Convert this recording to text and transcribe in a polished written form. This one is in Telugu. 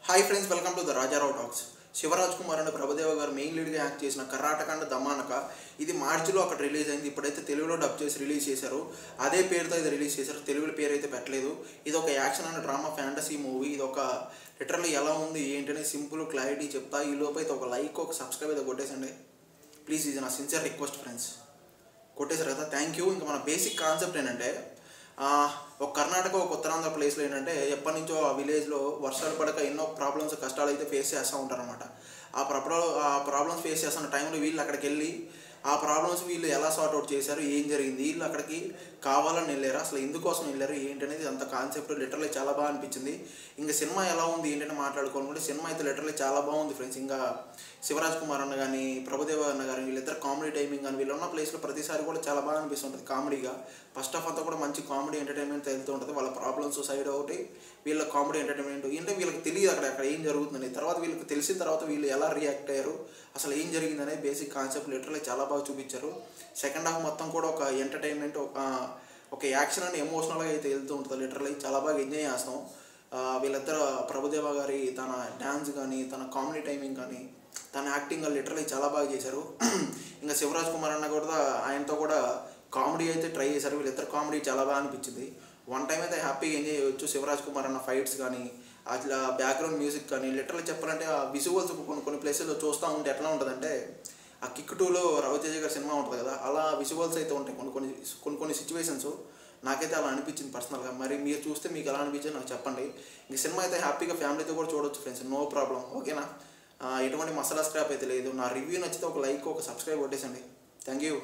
Hi friends, welcome to the Raja Rao talks. Shivaraj Kumar and Prabhudeva గారు మెయిన్ లీడ్గా యాక్ట్ చేసిన కర్ణాటక అండ్ దమానక ఇది మార్చిలో అక్కడ రిలీజ్ అయింది. ఇప్పుడైతే తెలుగులో డబ్ చేసి రిలీజ్ చేశారు. అదే పేరుతో ఇది రిలీజ్ చేశారు. తెలుగులో పేరు అయితే పెట్టలేదు. ఇది ఒక action and drama fantasy movie. ఇది ఒక లిటరల్లీ ఎలా ఉంది ఏంటనే సింపుల్ క్లారిటీ చెప్తా. ఈ లోపు అయితే ఒక లైక్ ఒక సబ్స్క్రైబ్ అయితే కొట్టేసండి ప్లీజ్. ఇది నా సిన్సియర్ రిక్వెస్ట్ ఫ్రెండ్స్. కొట్టేశారు కదా, థ్యాంక్ యూ. ఇంకా మన బేసిక్ కాన్సెప్ట్ ఏంటంటే ఒక కర్ణాటక ఒక ఉత్తరాంధ్ర ప్లేస్లో ఏంటంటే ఎప్పటి నుంచో ఆ విలేజ్లో వర్షాలు పడక ఎన్నో ప్రాబ్లమ్స్ కష్టాలు అయితే ఫేస్ చేస్తూ ఉంటారనమాట. ఆ ప్రాబ్లమ్స్ ఫేస్ చేస్తున్న టైంలో వీళ్ళు అక్కడికి వెళ్ళి ఆ ప్రాబ్లమ్స్ వీళ్ళు ఎలా సార్ట్అవుట్ చేశారు, ఏం జరిగింది, వీళ్ళు అక్కడికి కావాలని వెళ్ళారు, అసలు ఎందుకోసం వెళ్ళారు ఏంటనేది అంత కాన్సెప్ట్ లిటరల్లీ చాలా బాగా అనిపించింది. ఇంకా సినిమా ఎలా ఉంది ఏంటంటే మాట్లాడుకోవాలనుకుంటే సినిమా అయితే లిటరల్లీ చాలా బాగుంది ఫ్రెండ్స్. ఇంకా శివరాజ్ కుమార్ అన్న కానీ ప్రభుదేవ అన్న కానీ వీళ్ళిద్దరు కామెడీ టైమింగ్ కానీ వీళ్ళు ఉన్న ప్లేస్లో ప్రతిసారి కూడా చాలా బాగా అనిపిస్తుంటుంది కామెడీగా. ఫస్ట్ ఆఫ్ అంతా కూడా మంచి కామెడీ ఎంటర్టైన్మెంట్ వెళ్తూ ఉంటుంది. వాళ్ళ ప్రాబ్లమ్స్ సైడ్ ఒకటి, వీళ్ళ కామెడీ ఎంటర్టైన్మెంట్ ఏంటంటే వీళ్ళకి తెలియదు అక్కడ ఏం జరుగుతుందని. తర్వాత వీళ్ళకి తెలిసిన తర్వాత వీళ్ళు ఎలా రియాక్ట్ అయ్యారు, అసలు ఏం జరిగిందనే బేసిక్ కాన్సెప్ట్ లిటరల్లీ చాలా బాగా చూపించారు. సెకండ్ హాఫ్ మొత్తం కూడా ఒక ఎంటర్టైన్మెంట్, ఒక యాక్షన్ అండ్ ఎమోషనల్గా అయితే వెళ్తూ ఉంటుంది. లిటరల్లీ చాలా బాగా ఎంజాయ్ చేస్తాం. వీళ్ళిద్దరు ప్రభుదేవ గారి తన డ్యాన్స్ కానీ తన కామెడీ టైమింగ్ కానీ తన యాక్టింగ్ లిటరల్లీ చాలా బాగా చేశారు. ఇంకా శివరాజ్ కుమార్ అన్న కూడా ఆయనతో కూడా కామెడీ అయితే ట్రై చేశారు. వీళ్ళిద్దరు కామెడీ చాలా బాగా అనిపించింది. వన్ టైం అయితే హ్యాపీగా ఎంజాయ్ చేయవచ్చు. శివరాజ్ కుమార్ అన్న ఫైట్స్ కానీ అట్లా బ్యాక్గ్రౌండ్ మ్యూజిక్ కానీ లిటరల్లీ చెప్పాలంటే ఆ విజువల్స్ కొన్ని ప్లేసెస్లో చూస్తూ ఉంటే ఎట్లా ఉంటుందంటే ఆ కిక్ 2లో రవితేజ గారి సినిమా ఉంటుంది కదా, అలా విజువల్స్ అయితే ఉంటాయి కొన్ని సిచ్యువేషన్స్. నాకైతే అలా అనిపించింది పర్సనల్గా. మరి మీరు చూస్తే మీకు ఎలా అనిపించింది నాకు చెప్పండి. ఈ సినిమా అయితే హ్యాపీగా ఫ్యామిలీతో కూడా చూడవచ్చు ఫ్రెండ్స్, నో ప్రాబ్లం. ఓకేనా? ఎటువంటి మసాలా స్క్రాప్ అయితే లేదు. నా రివ్యూ నచ్చితే ఒక లైక్ ఒక సబ్స్క్రైబ్ కొట్టేసండి. Thank you.